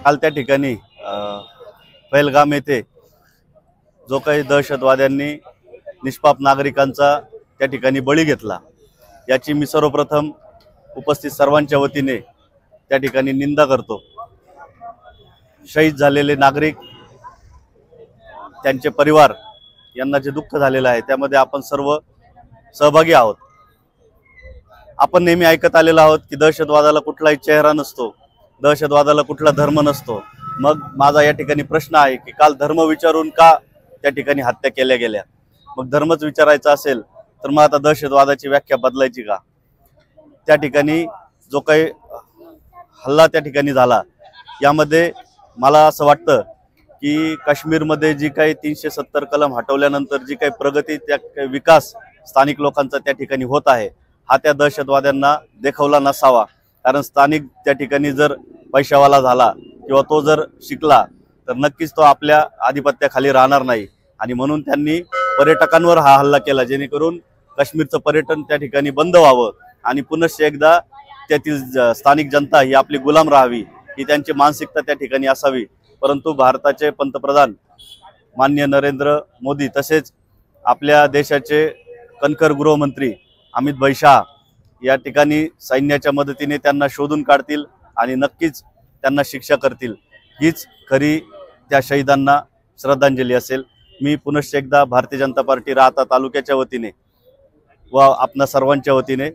काल त्या ठिकाणी पहलगाम येथे जो काही दहशतवाद्यांनी निष्पाप नागरिकांचा त्या ठिकाणी बळी घेतला, याची मी सर्वप्रथम उपस्थित सर्वांच्या वतीने त्या ठिकाणी निंदा करतो। शहीद झालेले नागरिक, त्यांचे परिवार यांना जे दुःख झालेलं आहे त्यामध्ये आपण सर्व सहभागी आहोत। आपण नेहमी ऐकत आलेलो आहोत की दहशतवादाला कुठलाही चेहरा नसतो, दहशतवादाला कुठला धर्म नसतो। मग माझा या ठिकाणी प्रश्न आहे की काल धर्म विचारून का त्या ठिकाणी हत्या केल्या गेल्या? मग धर्मच विचारायचा असेल तर मग आता दहशतवादाची व्याख्या बदलायची का? त्या ठिकाणी जो काही हल्ला त्या ठिकाणी झाला, यामध्ये मला असं वाटतं की काश्मीरमध्ये जी काही 370 कलम हटवल्यानंतर जी काही प्रगती, त्या विकास स्थानिक लोकांचा त्या ठिकाणी होत आहे, हा त्या दहशतवाद्यांना देखवला नसावा। कारण स्थानिक त्या ठिकाणी जर पैशावाला झाला किंवा तो जर शिकला तर नक्कीच तो आपल्या आधिपत्याखाली राहणार नाही, आणि म्हणून त्यांनी पर्यटकांवर हा हल्ला केला, जेणेकरून काश्मीरचं पर्यटन त्या ठिकाणी बंद व्हावं आणि पुनश्च एकदा त्यातील स्थानिक जनता ही आपली गुलाम राहावी, ही त्यांची मानसिकता त्या ठिकाणी असावी। परंतु भारताचे पंतप्रधान माननीय नरेंद्र मोदी तसेच आपल्या देशाचे कणखर गृहमंत्री अमित भाई शाह या ठिकाणी सैन्याच्या मदतीने त्यांना शोधून काढतील आणि नक्कीच त्यांना शिक्षा करतील। हीच खरी त्या शहीदांना श्रद्धांजली असेल। मी पुनश्च एकदा भारतीय जनता पार्टी राहता तालुक्याच्या वतीने व आपणा सर्वांच्या वतीने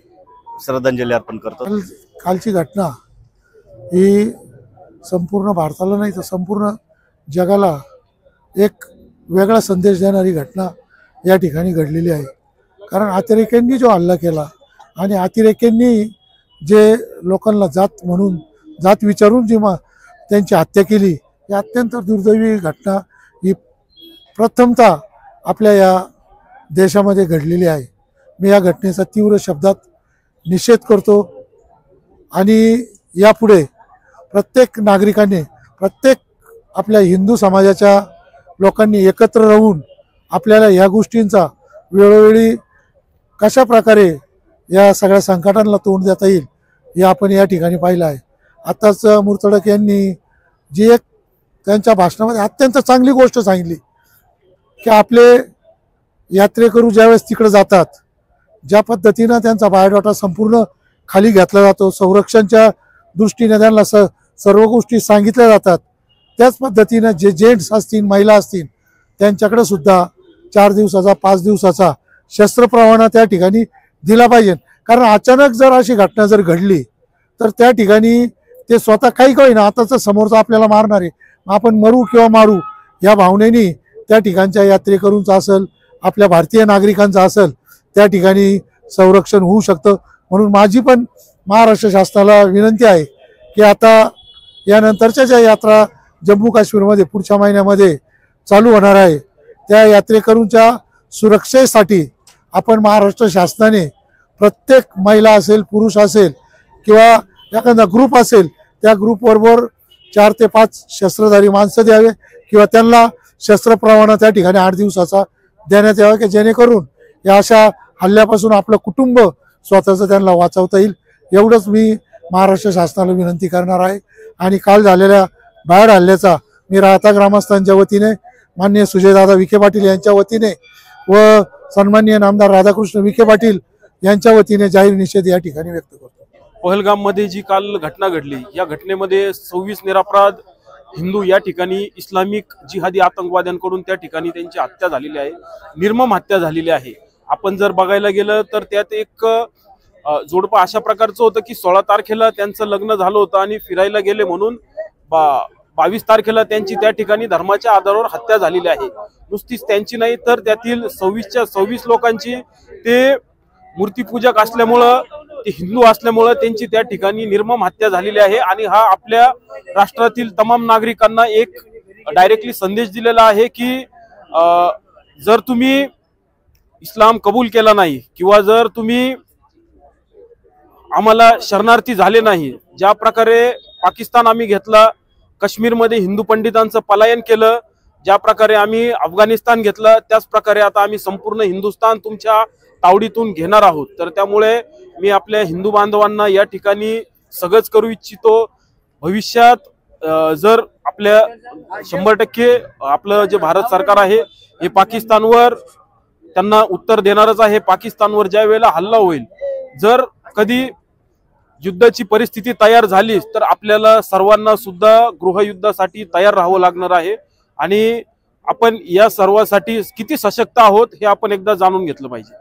श्रद्धांजली अर्पण करतो। कालची घटना ही संपूर्ण भारताला नाही तर संपूर्ण जगाला एक वेगळा संदेश देणारी घटना या ठिकाणी घडलेली आहे। कारण अतिरेक्यांनी जो हल्ला केला आणि अतिरेक्यांनी जे लोकांना जात म्हणून, जात विचारून जी त्यांची हत्या केली, ही अत्यंत दुर्दैवी घटना ही प्रथमतः आपल्या या देशामध्ये घडलेली आहे। मी या घटनेचा तीव्र शब्दात निषेध करतो आणि यापुढे प्रत्येक नागरिकाने, प्रत्येक आपल्या हिंदू समाजाच्या लोकांनी एकत्र राहून आपल्याला या गोष्टींचा वेळोवेळी कशा प्रकारे या सगळ्या संकटांना तोंड देता येईल हे आपण या ठिकाणी पाहिलं आहे। आताच मुर्तडक यांनी जी एक त्यांच्या भाषणामध्ये अत्यंत चांगली गोष्ट सांगितली की आपले यात्रेकरू ज्यावेळेस तिकडे जातात, ज्या पद्धतीनं त्यांचा बायोडाटा संपूर्ण खाली घेतला जातो, संरक्षणच्या दृष्टीने त्यांना सर्व गोष्टी सांगितल्या जातात, त्याच पद्धतीनं जे जेंट्स असतील, महिला असतील, त्यांच्याकडे सुद्धा 4 दिवसाचा 5 दिवसाचा शस्त्रप्रवाना त्या ठिकाणी दिला पाहिजे। कारण अचानक जर अशी घटना जर घडली तर त्या ठिकाणी ते स्वतः काही होईना, आताच समोरचा आपल्याला मारणार आहे, आपण मरू किंवा मारू या भावनेने त्या ठिकाणच्या यात्रेकरूंचा असेल, आपल्या भारतीय नागरिकांचा असेल, त्या ठिकाणी संरक्षण होऊ शकतं। म्हणून माझी पण महाराष्ट्र शासनाला विनंती आहे की आता यानंतरच्या ज्या यात्रा जम्मू काश्मीरमध्ये पुढच्या महिन्यामध्ये चालू होणार आहे, त्या यात्रेकरूंच्या सुरक्षेसाठी आपण महाराष्ट्र शासनाने प्रत्येक महिला असेल, पुरुष असेल किंवा एखादा ग्रुप असेल, त्या ग्रुपबरोबर 4 ते 5 शस्त्रधारी माणसं द्यावे किंवा त्यांना शस्त्रप्रवाना त्या ठिकाणी 8 दिवसाचा देण्यात यावा की जेणेकरून या अशा हल्ल्यापासून आपलं कुटुंब स्वतःचं त्यांना वाचवता येईल। एवढंच मी महाराष्ट्र शासनाला विनंती करणार आहे। आणि काल झालेल्या बाहेर हल्ल्याचा मी राहता ग्रामस्थांच्या वतीने, माननीय सुजयदादा विखे पाटील यांच्या वतीने व सन्माननीय नामदार राधाकृष्ण विखे पाटील यांच्या वतीने जाहीर निषेध या ठिकाणी व्यक्त करतो। पहलगाम मध्ये जी काल घटना घडली, या घटनेमध्ये 26 निरपराध हिंदू या ठिकाणी इस्लामिक जिहादी आतंकवाद्यांकडून त्या ठिकाणी त्यांची हत्या झालेली आहे, निर्मम हत्या झालेली आहे। आपण जर बघायला गेलं तर त्यात एक जोडपं अशा प्रकारचं होतं की 16 तारखेला त्यांचं लग्न झालं होतं आणि फिरायला गेले म्हणून 22 तारखेला त्यांची त्या ठिकाणी धर्माच्या आधारावर हत्या झालेली आहे। नुसतीच त्यांची नाही तर त्यातील 26च्या 26 लोकांची ते मूर्तीपूजक असल्यामुळं, ते हिंदू असल्यामुळं त्यांची त्या ठिकाणी निर्मम हत्या झालेली आहे। आणि हा आपल्या राष्ट्रातील तमाम नागरिकांना एक डायरेक्टली संदेश दिलेला आहे की जर तुम्ही इस्लाम कबूल केला नाही किंवा जर तुम्ही आम्हाला शरणार्थी झाले नाही, ज्या प्रकारे पाकिस्तान आम्ही घेतला, काश्मीरमध्ये हिंदू पंडितांचं पलायन केलं, ज्या प्रकारे आम्ही अफगाणिस्तान घेतलं, त्याच प्रकारे आता आम्ही संपूर्ण हिंदुस्थान तुमच्या तावडीतून घेणार आहोत। तर त्यामुळे मी आपल्या हिंदू बांधवांना या ठिकाणी सगळंच करू इच्छितो, भविष्यात जर आपल्या 100% आपलं जे भारत सरकार आहे हे पाकिस्तानवर त्यांना उत्तर देणारच आहे. पाकिस्तानवर ज्या वेळेला हल्ला होईल, जर कधी युद्धाची परिस्थिती तयार झाली तर आपल्याला सर्वांना सुद्धा गृहयुद्धासाठी तयार राहावं लागणार आहे. आणि आपण या सर्वासाठी किती सशक्त आहोत हे आपण एकदा जाणून घेतलं पाहिजे.